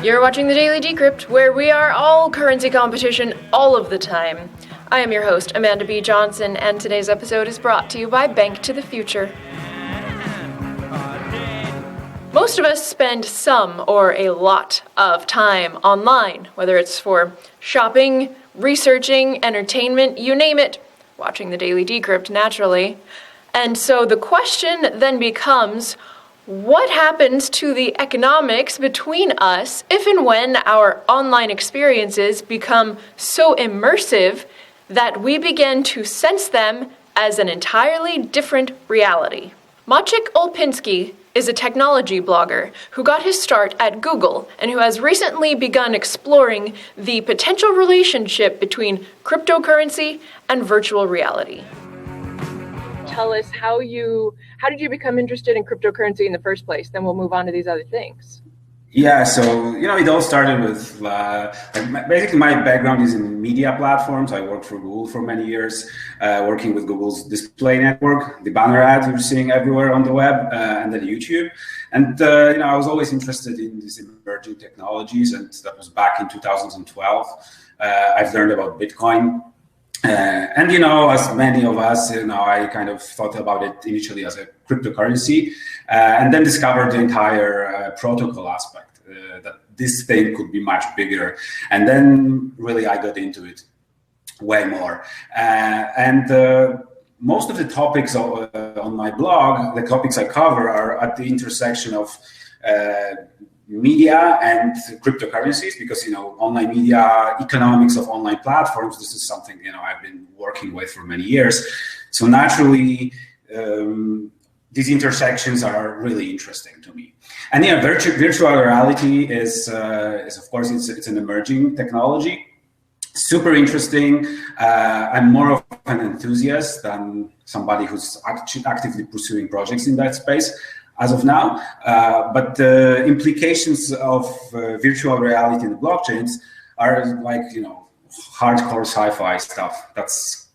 You're watching the Daily Decrypt, where we are all currency competition all of the time. I am your host, Amanda B. Johnson, and today's episode is brought to you by Bank to the Future. Most of us spend some or a lot of time online, whether it's for shopping, researching, entertainment, you name it, watching the Daily Decrypt naturally. And so the question then becomes, what happens to the economics between us if and when our online experiences become so immersive that we begin to sense them as an entirely different reality? Maciek Olpinski is a technology blogger who got his start at Google and who has recently begun exploring the potential relationship between cryptocurrency and virtual reality. Tell us how did you become interested in cryptocurrency in the first place? Then we'll move on to these other things. Yeah, so it all started with basically my background is in media platforms. I worked for Google for many years, working with Google's display network, the banner ads you're seeing everywhere on the web, and then YouTube. And I was always interested in these emerging technologies, and that was back in 2012. I've learned about Bitcoin. And as many of us, I kind of thought about it initially as a cryptocurrency, and then discovered the entire protocol aspect, that this thing could be much bigger. And then really I got into it way more. And most of the topics on my blog, the topics I cover, are at the intersection of media and cryptocurrencies, because online media, economics of online platforms, this is something I've been working with for many years. So naturally these intersections are really interesting to me. And virtual reality is of course it's an emerging technology, super interesting. I'm more of an enthusiast than somebody who's actively pursuing projects in that space as of now, but the implications of virtual reality and blockchains are like, hardcore sci-fi stuff that's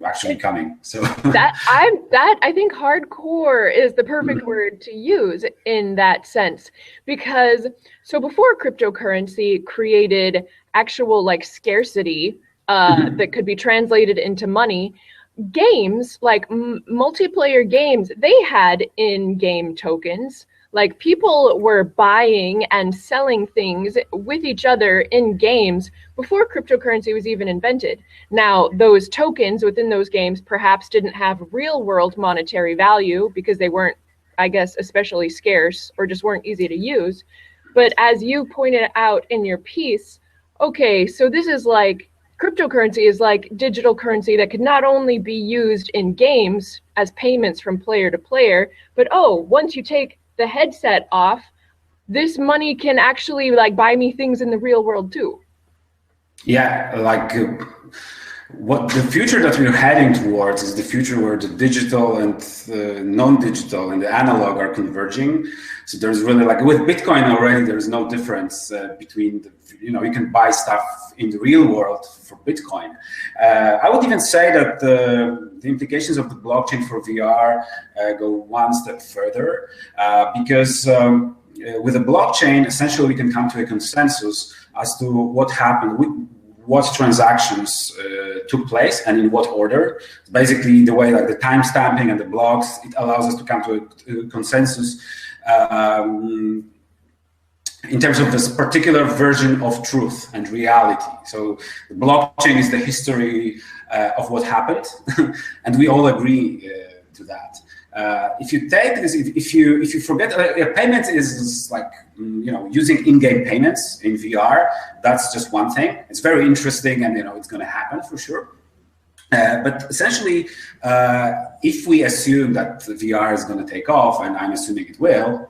actually coming. So I think hardcore is the perfect word to use in that sense, because so before cryptocurrency created actual scarcity that could be translated into money, games like multiplayer games, they had in-game tokens. Like, people were buying and selling things with each other in games before cryptocurrency was even invented. Now, those tokens within those games perhaps didn't have real-world monetary value because they weren't, I guess, especially scarce or just weren't easy to use. But as you pointed out in your piece, okay, so this is cryptocurrency is like digital currency that could not only be used in games as payments from player to player, but once you take the headset off, this money can actually buy me things in the real world too. Yeah, what the future that we're heading towards is the future where the digital and the non-digital and the analog are converging. So there's really with Bitcoin already, there's no difference between you can buy stuff in the real world for Bitcoin. I would even say that the implications of the blockchain for VR go one step further, because with a blockchain, essentially we can come to a consensus as to what happened, what transactions took place and in what order. Basically, the way the time stamping and the blocks, it allows us to come to a consensus in terms of this particular version of truth and reality. So the blockchain is the history of what happened, and we all agree to that. If you take this, if you forget, payments is using in-game payments in VR. That's just one thing. It's very interesting, and it's going to happen for sure. But essentially, if we assume that VR is going to take off, and I'm assuming it will,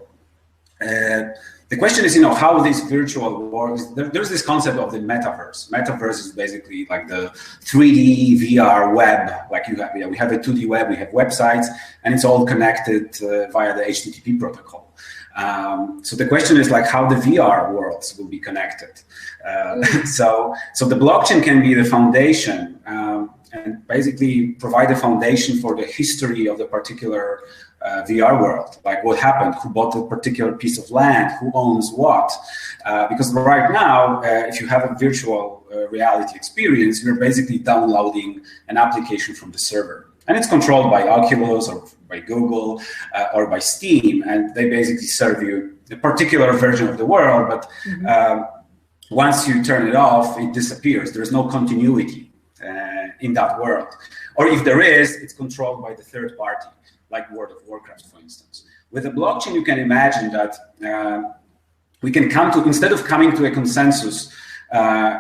the question is, how this virtual world, there's this concept of the metaverse. Metaverse is basically the 3D VR web. We have a 2D web, we have websites, and it's all connected via the HTTP protocol. So the question is how the VR worlds will be connected. So the blockchain can be the foundation and basically provide a foundation for the history of the particular VR world, like what happened, who bought a particular piece of land, who owns what. Because right now, if you have a virtual reality experience, you're basically downloading an application from the server. And it's controlled by Oculus or by Google or by Steam, and they basically serve you a particular version of the world, but once you turn it off, it disappears. There's no continuity in that world. Or if there is, it's controlled by the third party, like World of Warcraft, for instance. With a blockchain, you can imagine that we can come to, instead of coming to a consensus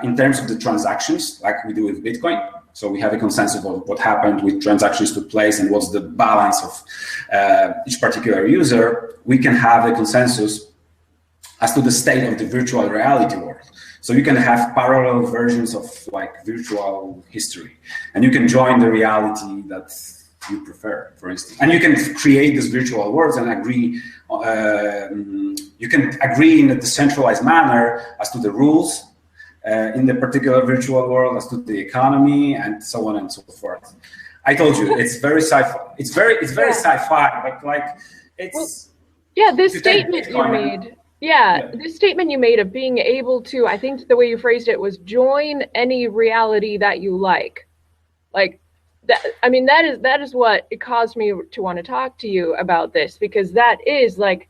in terms of the transactions, like we do with Bitcoin, so we have a consensus of what happened, which transactions took place, and what's the balance of each particular user. We can have a consensus as to the state of the virtual reality world. So you can have parallel versions of like virtual history, and you can join the reality that you prefer, for instance. And you can create these virtual worlds and agree. You can agree in a decentralized manner as to the rules in the particular virtual world, as to the economy, and so on and so forth. I told you it's very sci-fi. It's very sci-fi, but like it's. Well, this statement you made. This statement you made of being able to, I think the way you phrased it was join any reality that you like. Like that, I mean, that is what it caused me to want to talk to you about this, because that is like,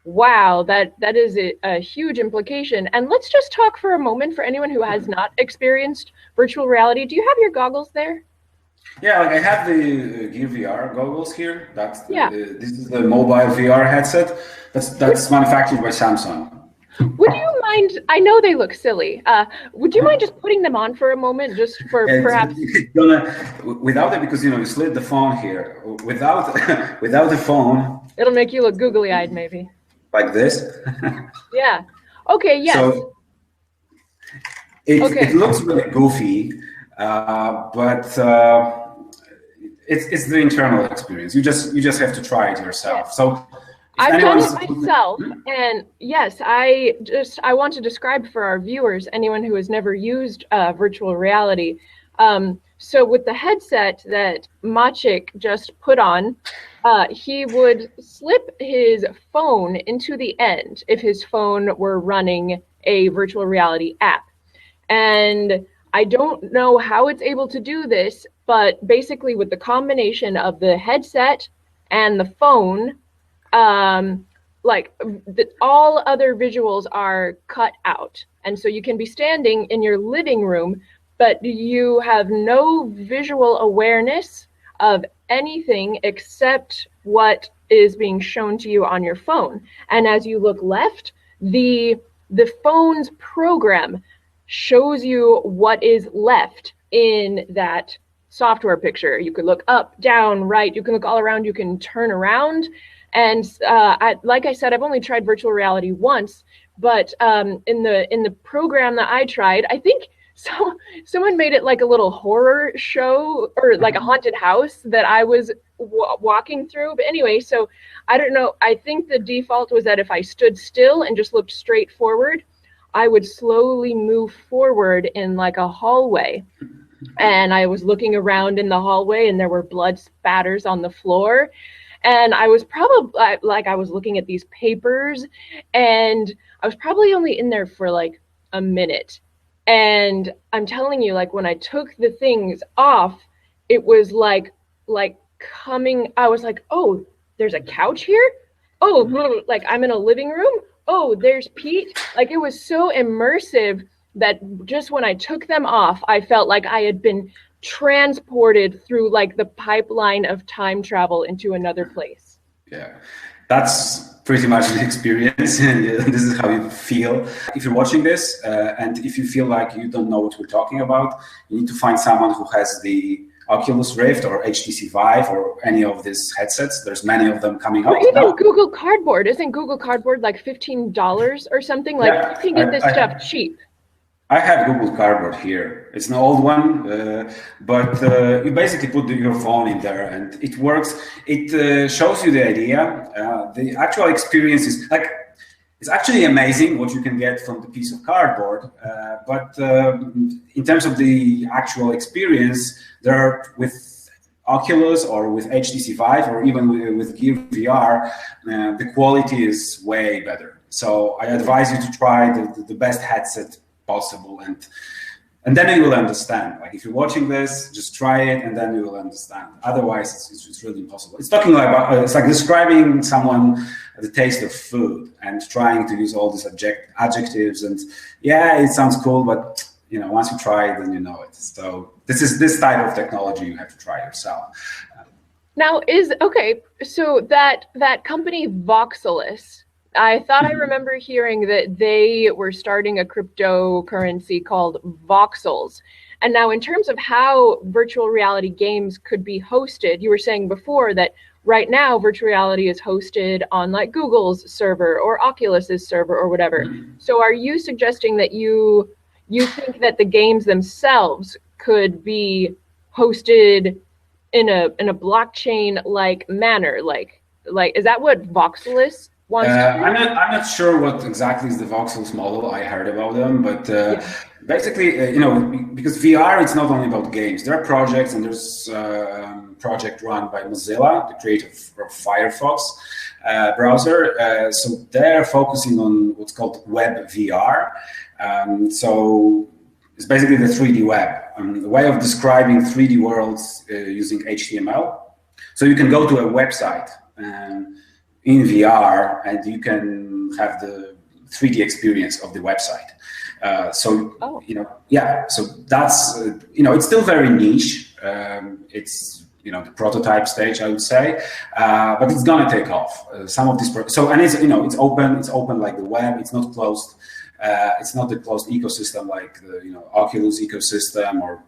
wow, that is a huge implication. And let's just talk for a moment for anyone who has not experienced virtual reality. Do you have your goggles there? Yeah, like I have the Gear VR goggles here. This is the mobile VR headset. That's manufactured by Samsung. Would you mind? I know they look silly. Would you mind just putting them on for a moment, just for perhaps? Without it, because you slid the phone here. Without the phone, it'll make you look googly-eyed, maybe. Like this. Yeah. Okay. Yes. So it looks really goofy, but it's the internal experience. You just have to try it yourself. Yeah. So. I've done it myself, and yes, I want to describe for our viewers, anyone who has never used virtual reality. So with the headset that Maciek just put on, he would slip his phone into the end if his phone were running a virtual reality app. And I don't know how it's able to do this, but basically with the combination of the headset and the phone, all other visuals are cut out. And so you can be standing in your living room, but you have no visual awareness of anything except what is being shown to you on your phone. And as you look left, the phone's program shows you what is left in that software picture. You could look up, down, right, you can look all around, you can turn around. And like I said, I've only tried virtual reality once, but in the program that I tried, I think someone made it like a little horror show or like a haunted house that I was walking through. But anyway, so I don't know. I think the default was that if I stood still and just looked straight forward, I would slowly move forward in like a hallway. And I was looking around in the hallway and there were blood spatters on the floor. And I was probably I was looking at these papers, and I was probably only in there for like a minute. And I'm telling you, like when I took the things off, it was like coming. I was like, oh, there's a couch here. Oh, like I'm in a living room. Oh, there's Pete. Like it was so immersive that just when I took them off, I felt like I had been transported through like the pipeline of time travel into another place. Yeah, that's pretty much the experience, and this is how you feel. If you're watching this and if you feel like you don't know what we're talking about, you need to find someone who has the Oculus Rift or HTC Vive or any of these headsets. There's many of them coming out. Or even now. Google Cardboard. Isn't Google Cardboard like $15 or something? Like you can get this stuff cheap. I have Google Cardboard here. It's an old one, but you basically put your phone in there and it works. It shows you the idea. The actual experience is like, it's actually amazing what you can get from the piece of cardboard. But in terms of the actual experience, there are with Oculus or with HTC Vive or even with Gear VR, the quality is way better. So I advise you to try the best headset possible, and then you will understand. Like if you're watching this, just try it, and then you will understand. Otherwise, it's really impossible. It's talking about it's like describing someone the taste of food and trying to use all these adjectives. And yeah, it sounds cool, but once you try it, then you know it. So this type of technology you have to try yourself. Now so that company Voxelis, I thought I remember hearing that they were starting a cryptocurrency called Voxels. And now in terms of how virtual reality games could be hosted, you were saying before that right now virtual reality is hosted on like Google's server or Oculus's server or whatever. So are you suggesting that you think that the games themselves could be hosted in a blockchain like manner? Like is that what Voxelis wants to do? I'm not sure what exactly is the Voxels model. I heard about them, but basically, because VR, it's not only about games. There are projects, and there's a project run by Mozilla, the creator of Firefox browser. So they're focusing on what's called Web VR. So it's basically the 3D web, the way of describing 3D worlds using HTML. So you can go to a website in VR, and you can have the 3D experience of the website. So that's it's still very niche. It's the prototype stage, I would say, but it's gonna take off. Some of these it's open. It's open like the web. It's not closed. It's not the closed ecosystem like the Oculus ecosystem or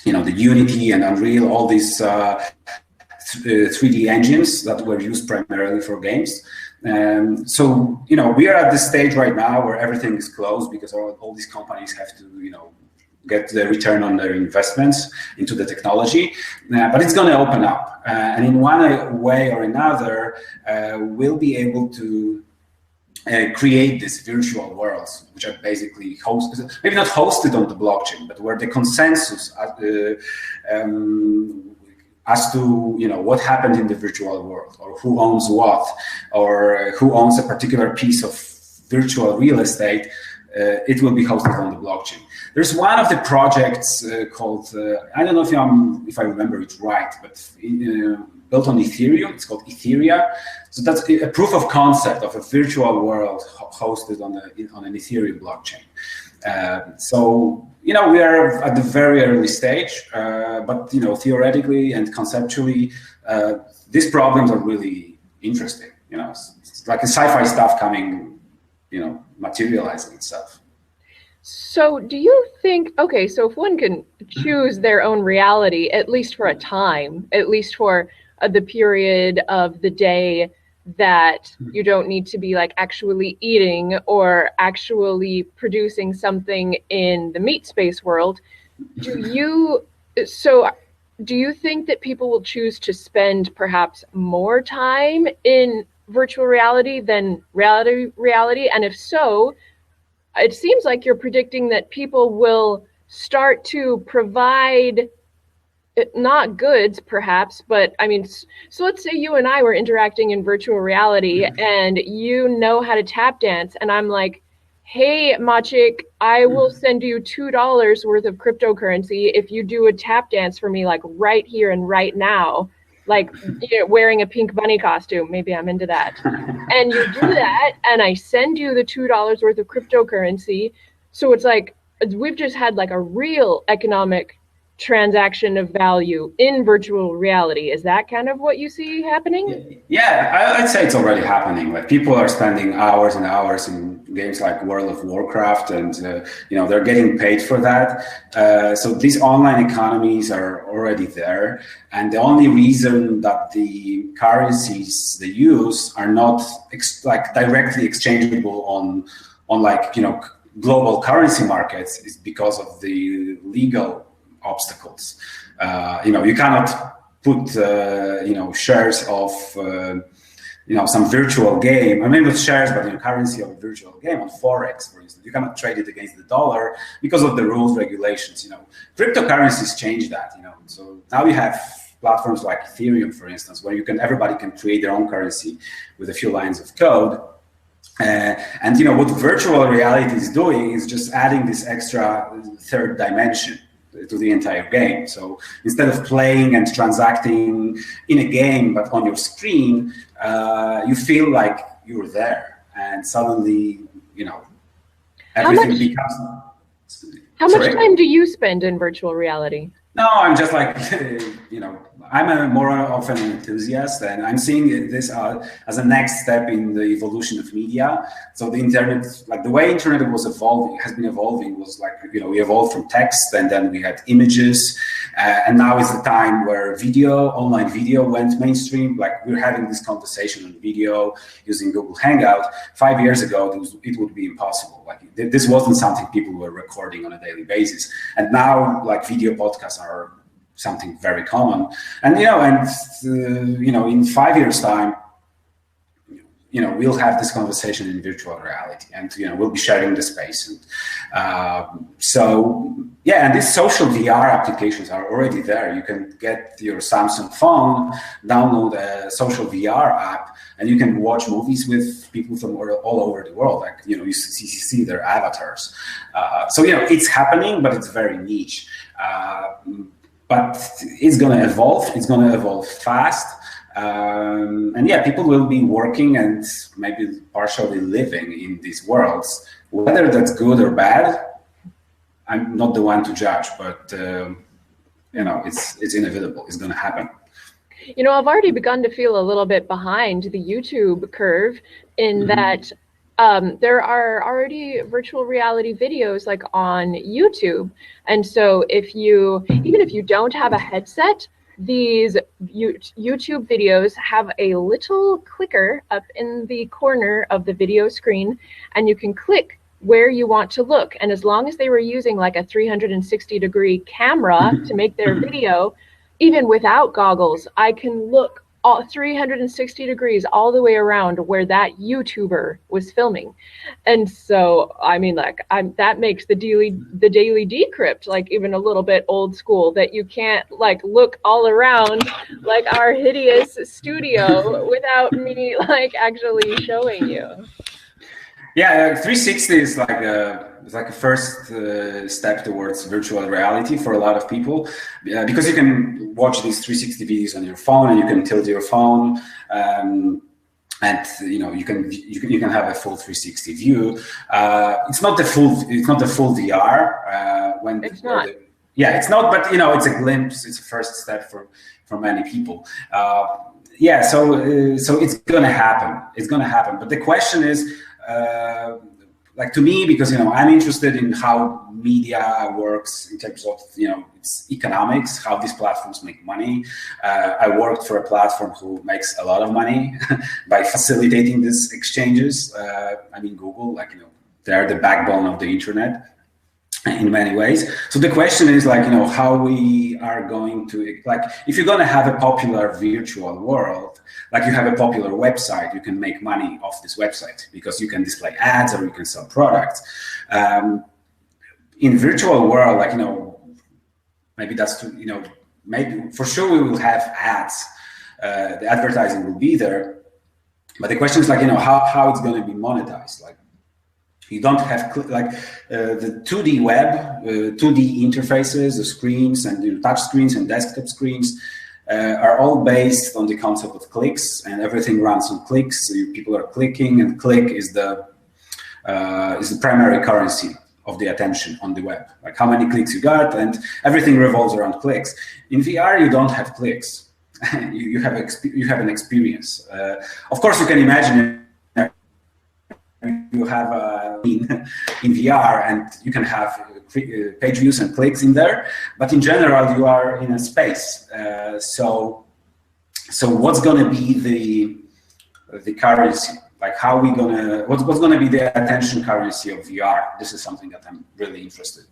the Unity and Unreal. All these 3D engines that were used primarily for games. So, we are at this stage right now where everything is closed because all these companies have to, get the return on their investments into the technology. But it's going to open up. And in one way or another, we'll be able to create these virtual worlds, which are basically maybe not hosted on the blockchain, but where the consensus as to what happened in the virtual world, or who owns what, or who owns a particular piece of virtual real estate, it will be hosted on the blockchain. There's one of the projects called I don't know if I remember it right, but built on Ethereum. It's called Etheria. So that's a proof of concept of a virtual world hosted on an Ethereum blockchain. So we are at the very early stage, but theoretically and conceptually, these problems are really interesting. It's like a sci-fi stuff coming, materializing itself. So do you think, so if one can choose their own reality, at least for a time, at least for the period of the day that you don't need to be like actually eating or actually producing something in the Meatspace world, do you think that people will choose to spend perhaps more time in virtual reality than reality? And if so, it seems like you're predicting that people will start to provide not goods perhaps, but I mean, so let's say you and I were interacting in virtual reality and you know how to tap dance, and I'm like, hey, Maciek, I will send you $2 worth of cryptocurrency if you do a tap dance for me, like right here and right now, like wearing a pink bunny costume. Maybe I'm into that. And you do that, and I send you the $2 worth of cryptocurrency. So it's like we've just had like a real economic transaction of value in virtual reality. Is that kind of what you see happening? Yeah, I'd say it's already happening. Like people are spending hours and hours in games like World of Warcraft, and they're getting paid for that. So these online economies are already there, and the only reason that the currencies they use are not directly exchangeable on global currency markets is because of the legal obstacles. You cannot put shares of some virtual game, I mean with shares, but currency of a virtual game on Forex, for instance. You cannot trade it against the dollar because of the rules, regulations. Cryptocurrencies change that. So now you have platforms like Ethereum, for instance, where everybody can create their own currency with a few lines of code. And what virtual reality is doing is just adding this extra third dimension to the entire game. So instead of playing and transacting in a game, but on your screen, you feel like you're there, and suddenly, everything becomes. How much time do you spend in virtual reality? No, I'm just like, I'm more of an enthusiast, and I'm seeing this as a next step in the evolution of media. So the internet, like the way internet has been evolving was like, we evolved from text, and then we had images, and now is the time where online video went mainstream. Like we're having this conversation on video using Google Hangout. 5 years ago, it would be impossible. Like this wasn't something people were recording on a daily basis, and now like video podcasts are something very common. And in 5 years' time, we'll have this conversation in virtual reality, and we'll be sharing the space. And and these social VR applications are already there. You can get your Samsung phone, download a social VR app, and you can watch movies with people from all over the world. Like you see their avatars. It's happening, but it's very niche. But it's going to evolve. It's going to evolve fast. People will be working and maybe partially living in these worlds. Whether that's good or bad, I'm not the one to judge, but it's inevitable. It's going to happen. I've already begun to feel a little bit behind the YouTube curve in that there are already virtual reality videos like on YouTube. And so even if you don't have a headset, these YouTube videos have a little clicker up in the corner of the video screen, and you can click where you want to look. And as long as they were using like a 360-degree camera to make their video, even without goggles, I can look 360 degrees all the way around where that YouTuber was filming. And so, that makes the daily decrypt like even a little bit old school, that you can't like look all around like our hideous studio without me like actually showing you. Yeah, 360 is like a first step towards virtual reality for a lot of people, because you can watch these 360 videos on your phone, and you can tilt your phone, and you can have a full 360 view. It's not the full VR. It's not. It's not, but it's a glimpse. It's a first step for many people. So it's gonna happen. It's gonna happen. But the question is. To me, because I'm interested in how media works in terms of its economics, how these platforms make money. I worked for a platform who makes a lot of money by facilitating these exchanges. Google, they're the backbone of the internet in many ways. So the question is how we are going to if you're going to have a popular virtual world, like you have a popular website, you can make money off this website because you can display ads or you can sell products. In virtual world, maybe that's maybe for sure we will have ads. The advertising will be there, but the question is how it's going to be monetized. You don't have the 2D web, 2D interfaces, the screens and touch screens and desktop screens are all based on the concept of clicks, and everything runs on clicks. So people are clicking, and click is the primary currency of the attention on the web. Like how many clicks you got, and everything revolves around clicks. In VR, you don't have clicks. you have an experience. Of course, you can imagine. You have in VR, and you can have page views and clicks in there, but in general you are in a space. So what's going to be the currency? What's going to be the attention currency of VR? This is something that I'm really interested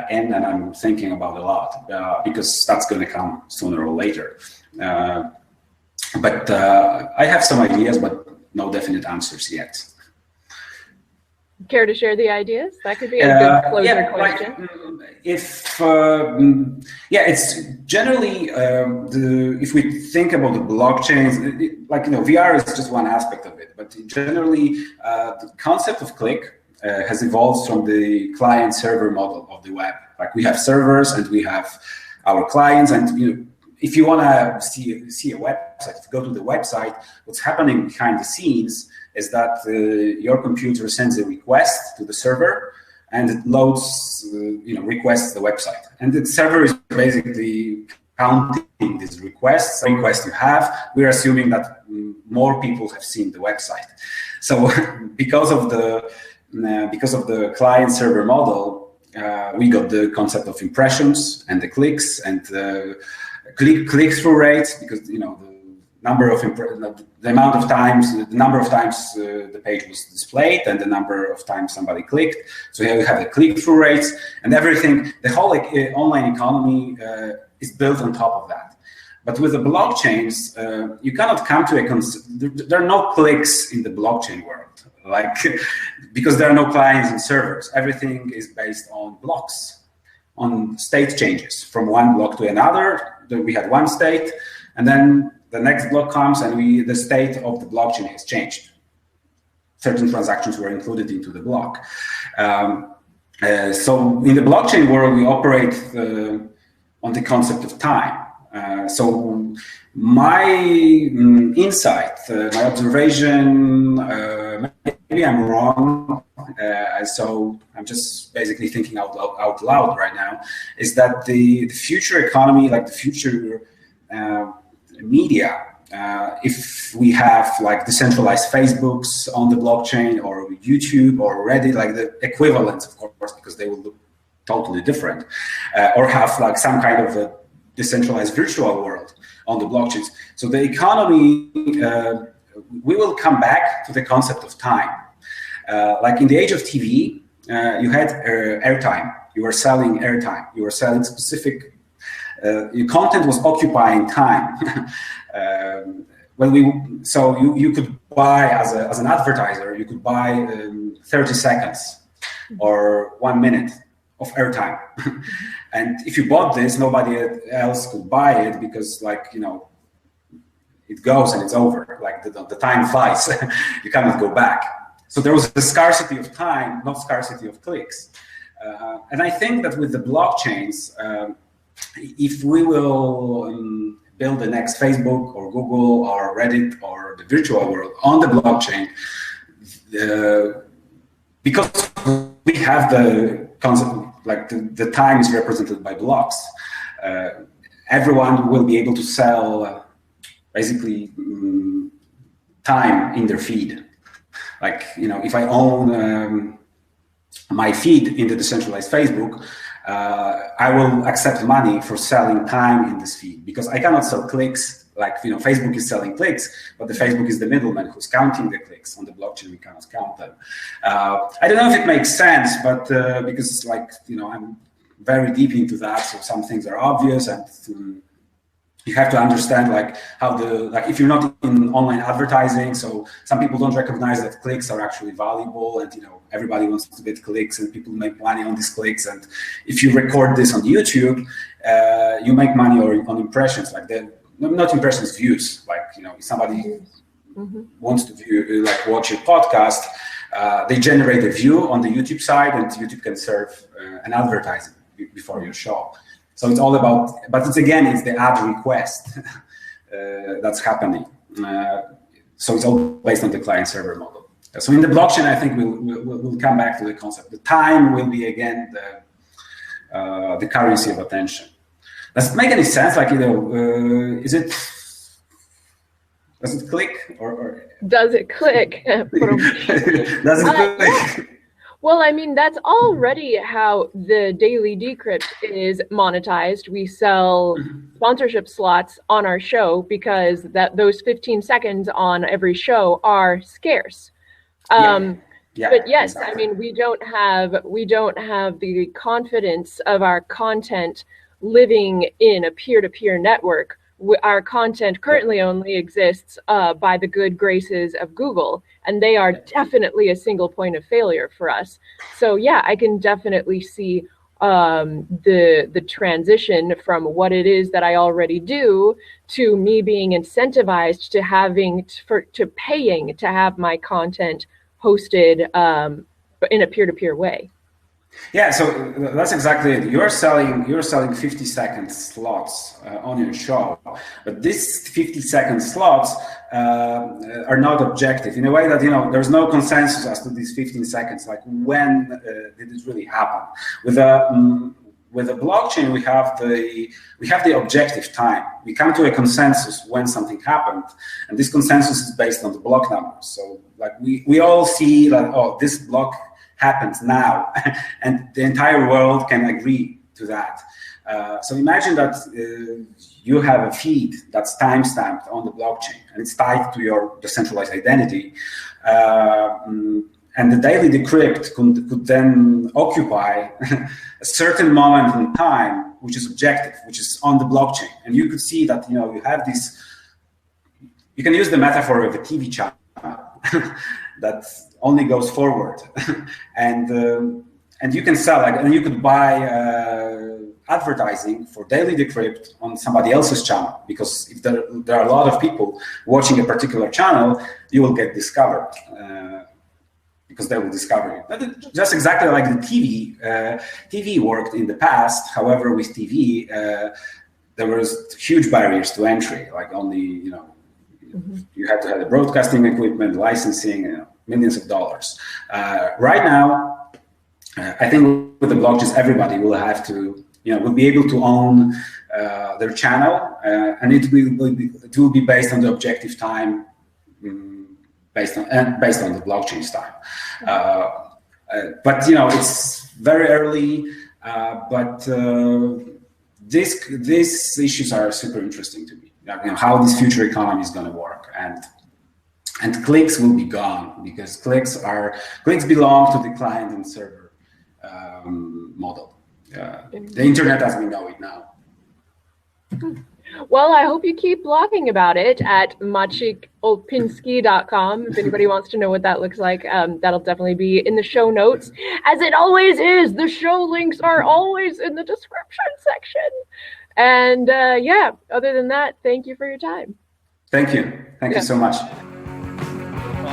in, and I'm thinking about a lot because that's going to come sooner or later. But I have some ideas, but no definite answers yet. Care to share the ideas? That could be a good closer Yeah, question. It's generally if we think about the blockchains, VR is just one aspect of it, but generally the concept of click has evolved from the client-server model of the web. Like we have servers and we have our clients, and if you want to see a website, if you go to the website, what's happening behind the scenes is that your computer sends a request to the server, and it loads, requests the website. And the server is basically counting these requests. The request you have, we're assuming that more people have seen the website. So because of the client-server model, we got the concept of impressions and the clicks and click-through rates, because the number of the amount of times, the number of times the page was displayed, and the number of times somebody clicked. So here we have the click-through rates and everything. The whole online economy is built on top of that. But with the blockchains, you cannot come to there are no clicks in the blockchain world, because there are no clients and servers. Everything is based on blocks, on state changes from one block to another. We had one state, and then the next block comes, and the state of the blockchain has changed. Certain transactions were included into the block. So in the blockchain world, we operate on the concept of time. So my insight, my observation, maybe I'm wrong, so I'm just basically thinking out loud right now, is that the future economy, like the future media, if we have decentralized Facebooks on the blockchain, or YouTube or Reddit, like the equivalents, of course, because they will look totally different, or have some kind of a decentralized virtual world on the blockchains. So the economy, we will come back to the concept of time. Like in the age of TV, you had airtime. You were selling airtime. You were selling specific. Your content was occupying time. You could buy as an advertiser, you could buy 30 seconds or 1 minute of airtime. And if you bought this, nobody else could buy it, because it goes and it's over. Like the time flies. You cannot go back. So there was a scarcity of time, not scarcity of clicks. And I think that with the blockchains, if we will build the next Facebook or Google or Reddit or the virtual world on the blockchain, because we have the concept, the time is represented by blocks, everyone will be able to sell basically time in their feed. If I own my feed in the decentralized Facebook, I will accept money for selling time in this feed, because I cannot sell clicks. Facebook is selling clicks, but the Facebook is the middleman who's counting the clicks. On the blockchain, we cannot count them. I don't know if it makes sense, but because I'm very deep into that, so some things are obvious, and you have to understand how if you're not in online advertising, so some people don't recognize that clicks are actually valuable, and everybody wants to get clicks, and people make money on these clicks. And if you record this on YouTube, you make money on impressions, not impressions, views. If somebody wants to watch your podcast, they generate a view on the YouTube side, and YouTube can serve an advertising before your show. So it's all about, but it's the ad request that's happening. So it's all based on the client-server model. So in the blockchain, I think we'll come back to the concept. The time will be again the currency of attention. Does it make any sense? Does it click or does it click? Does it click? Well, I mean, that's already how the Daily Decrypt is monetized. We sell sponsorship slots on our show because those 15 seconds on every show are scarce. Yeah, but yes, exactly. I mean, we don't have the confidence of our content living in a peer-to-peer network our content currently only exists by the good graces of Google, and they are definitely a single point of failure for us. So yeah, I can definitely see the transition from what it is that I already do to me being incentivized to to paying to have my content hosted in a peer-to-peer way. Yeah, so that's exactly it. You're selling 50-second slots on your show, but these 50-second slots are not objective in a way that there's no consensus as to these 15 seconds. Like when did it really happen? With a blockchain, we have the objective time. We come to a consensus when something happened, and this consensus is based on the block numbers. So like we all see that, oh, this block happens now, and the entire world can agree to that. So imagine that you have a feed that's timestamped on the blockchain, and it's tied to your decentralized identity. And the daily decrypt could then occupy a certain moment in time, which is objective, which is on the blockchain. And you could see that you have this. You can use the metaphor of a TV channel that only goes forward, and you can sell, and you could buy advertising for daily decrypt on somebody else's channel, because if there are a lot of people watching a particular channel, you will get discovered because they will discover you. Just exactly like the TV. TV worked in the past. However, with TV, there was huge barriers to entry. Like only you had to have the broadcasting equipment, licensing, millions of dollars. Right now, I think with the blockchains, everybody will have to, will be able to own their channel, and it will be based on the objective time, based on the blockchain's time. But it's very early. But these issues are super interesting to me. How this future economy is going to work, and clicks will be gone, because clicks belong to the client and server model. The internet as we know it now. Well, I hope you keep blogging about it at macikopinski.com. If anybody wants to know what that looks like, that'll definitely be in the show notes, as it always is. The show links are always in the description section. And yeah, other than that, thank you for your time. Thank you. Thank you so much.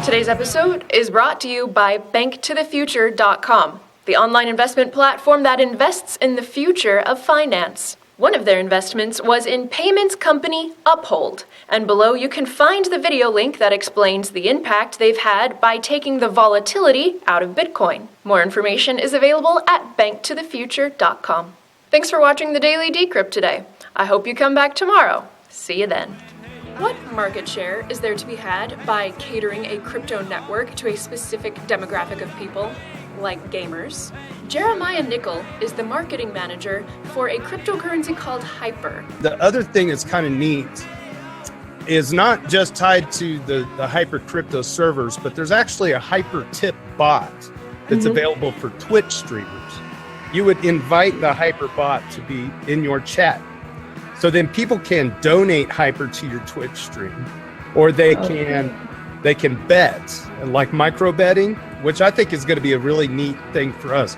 Today's episode is brought to you by banktothefuture.com, the online investment platform that invests in the future of finance. One of their investments was in payments company Uphold, and below you can find the video link that explains the impact they've had by taking the volatility out of Bitcoin. More information is available at banktothefuture.com. Thanks for watching the Daily Decrypt today. I hope you come back tomorrow. See you then. What market share is there to be had by catering a crypto network to a specific demographic of people, like gamers? Jeremiah Nickel is the marketing manager for a cryptocurrency called Hyper. The other thing that's kind of neat is not just tied to the Hyper crypto servers, but there's actually a Hyper tip bot that's available for Twitch streamers. You would invite the Hyper bot to be in your chat. So then people can donate Hyper to your Twitch stream, or they can bet, like micro betting, which I think is going to be a really neat thing for us.